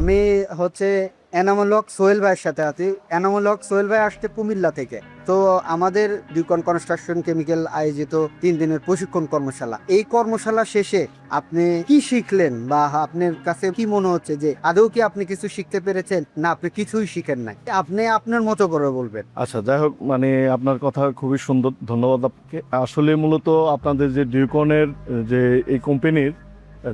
আমি হচ্ছে এনামুল হক সোহেল ভাইয়ের সাথে আছি। এনামুল হক সোহেল ভাই আসছে কুমিল্লা থেকে। তো আমাদের ডিউকন কনস্ট্রাকশন কেমিক্যাল আয়োজিত 3 দিনের প্রশিক্ষণ কর্মশালা, এই কর্মশালা শেষে আপনি কি শিখলেন বা আপনার কাছে কি মনে হচ্ছে যে আদৌ কি আপনি কিছু শিখতে পেরেছেন, না আপনি কিছুই শিখেন নাই? আপনি আপনার মতো করে বলবেন। আচ্ছা, যাই হোক, আপনার কথা খুবই সুন্দর, ধন্যবাদ আপনাকে। আসলে মূলত আপনাদের যে ডিউকনের যে এই কোম্পানির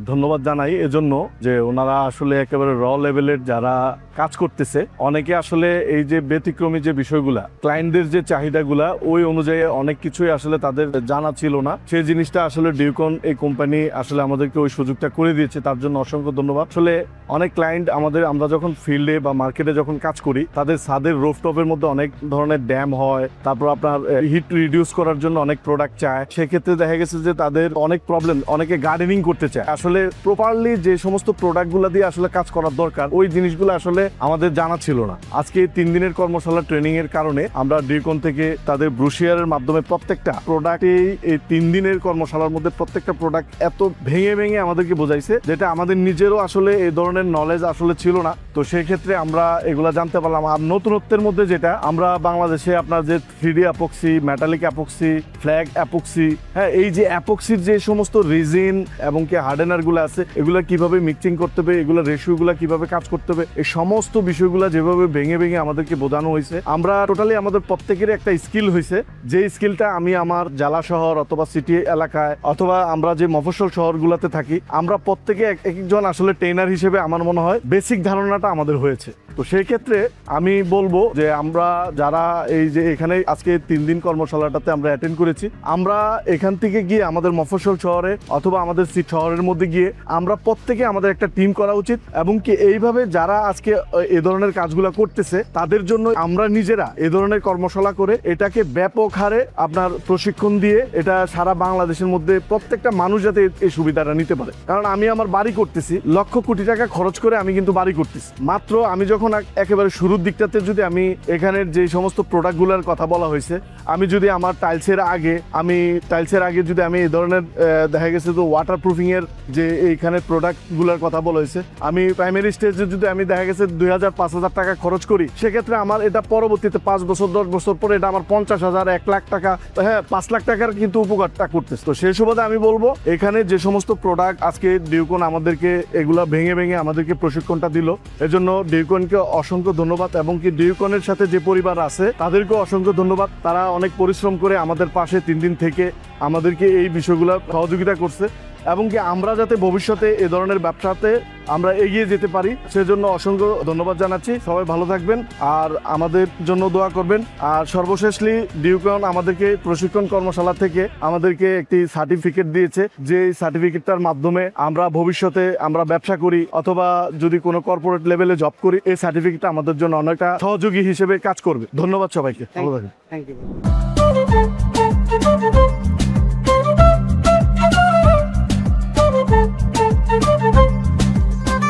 ধন্যবাদ জানাই এজন্য যে ওনারা আসলে একেবারে র লেভেলের যারা কাজ করতেছে, অনেকে আসলে এই যে ব্যতিক্রমী যে বিষয়গুলা, ক্লায়েন্টদের যে চাহিদাগুলা, ওই অনুযায়ী অনেক কিছুই আসলে তাদের জানা ছিল না। সেই জিনিসটা আসলে ডিউকন এই কোম্পানি আসলে আমাদেরকে ওই সুযোগটা করে দিয়েছে, তার জন্য অসংখ্য ধন্যবাদ। আসলে অনেক ক্লায়েন্ট আমরা যখন ফিল্ডে বা মার্কেটে যখন কাজ করি, তাদের ছাদের রুফটপের মধ্যে অনেক ধরনের ড্যাম হয়, তারপর আপনার হিট রিডিউস করার জন্য অনেক প্রোডাক্ট চায়। সেক্ষেত্রে দেখা গেছে যে তাদের অনেক প্রবলেম, অনেকে গার্ডেনিং করতে চায়। আসলে প্রপারলি যে সমস্ত প্রোডাক্টগুলো দিয়ে আসলে কাজ করার দরকার, ওই জিনিসগুলো আসলে আমাদের জানা ছিল না। আজকে 3 দিনের কর্মশালা ট্রেনিং এর কারণে আমরা ডিউকন থেকে তাদের ব্রোশিয়ারের মাধ্যমে প্রত্যেকটা প্রোডাক্ট এই 3 দিনের কর্মশালার মধ্যে প্রত্যেকটা প্রোডাক্ট এত ভেঙে ভেঙে আমাদেরকে বোঝাইছে, যেটা আমাদের নিজেরও আসলে এই ধরনের নলেজ আসলে ছিল না। তো সেই ক্ষেত্রে আমরা এগুলা জানতে পারলাম। আর নতুনত্বের মধ্যে যেটা, আমরা বাংলাদেশে আপনার যে 3D epoxy, metallic epoxy, flag epoxy, হ্যাঁ, এই যে অ্যাপক্সির যে সমস্ত রেজিন এবং কি হার্ডেনার গুলো আছে, এগুলা কিভাবে মিক্সিং করতে হবে, এগুলা রেশিওগুলা কিভাবে কাজ করতে হবে, এই সমস্ত বিষয়গুলা যেভাবে ভেঙে ভেঙে আমাদেরকে বোঝানো হয়েছে, আমরা টোটালি আমাদের প্রত্যেকের একটা স্কিল হয়েছে। যে স্কিলটা আমি আমার জেলা শহর অথবা সিটি এলাকায় অথবা আমরা যে মফস্বল শহরগুলোতে থাকি, আমরা প্রত্যেকে একজন আসলে ট্রেনার হিসেবে আমার মনে হয় বেসিক ধারণাটা আমাদের হয়েছে। তো সেই ক্ষেত্রে আমি বলবো যে আমরা যারা এই যে এখানে আজকে 3 দিন কর্মশালাটাতে আমরা অ্যাটেন্ড করেছি, আমরা এখান থেকে গিয়ে আমাদের মফস্বল শহরে অথবা আমাদের শহরের মধ্যে গিয়ে আমরা প্রত্যেকে আমাদের একটা টিম করা উচিত, এবং কি এইভাবে যারা আজকে এ ধরনের কাজগুলো করতেছে তাদের জন্য আমরা নিজেরা এ ধরনের কর্মশালা করে এটাকে ব্যাপক হারে আপনার প্রশিক্ষণ দিয়ে এটা সারা বাংলাদেশের মধ্যে প্রত্যেকটা মানুষ যাতে এই সুবিধাটা নিতে পারে। কারণ আমি আমার বাড়ি করতেছি, লক্ষ কোটি টাকা খরচ করে আমি কিন্তু বাড়ি করতেছি। মাত্র আমি যখন একেবারে শুরুর দিকটাতে যদি আমি এখানের যে সমস্ত প্রোডাক্টগুলোর কথা বলা হয়েছে, আমি যদি আমার টাইলসের আগে যদি আমি এই ধরনের দেখা গেছে তো ওয়াটার প্রুফিং এর যে এইখানে প্রোডাক্টগুলোর কথা বলা হয়েছে, আমি প্রাইমারি স্টেজে যদি আমি দেখা গেছে 2000-5000 টাকা খরচ করি, সেক্ষেত্রে আমার এটা পরবর্তীতে 5 বছর 10 বছর পরে এটা আমার 50,000, 1 লাখ টাকা, হ্যাঁ 5 লাখ টাকার কিন্তু উপকারটা করতেছে। তো সেই সুবাদে আমি বলবো এখানে যে সমস্ত প্রোডাক্ট আজকে ডিউকন আমাদেরকে এগুলা ভেঙে ভেঙে আমাদেরকে প্রশিক্ষণটা দিল, এজন্য ডিউকনকে অসংখ্য ধন্যবাদ। এবং কি ডিউকনের সাথে যে পরিবার আছে তাদেরকেও অসংখ্য ধন্যবাদ। তারা অনেক পরিশ্রম করে আমাদের পাশে 3 দিন থেকে আমাদেরকে এই বিষয়গুলো সহযোগিতা করছে, এবং কি আমরা যাতে ভবিষ্যতে এ ধরনের ব্যবসাতে আমরা এগিয়ে যেতে পারি, সেজন্য অসংখ্য ধন্যবাদ জানাচ্ছি। সবাই ভালো থাকবেন আর আমাদের জন্য দোয়া করবেন। আর সর্বশেষলি ডিউকন আমাদেরকে প্রশিক্ষণ কর্মশালা থেকে আমাদেরকে একটি সার্টিফিকেট দিয়েছে, যে সার্টিফিকেটটার মাধ্যমে আমরা ভবিষ্যতে আমরা ব্যবসা করি অথবা যদি কোনো কর্পোরেট লেভেলে জব করি, এই সার্টিফিকেটটা আমাদের জন্য অনেকটা সহযোগী হিসেবে কাজ করবে। ধন্যবাদ সবাইকে, ভালো থাকবেন। Thank you.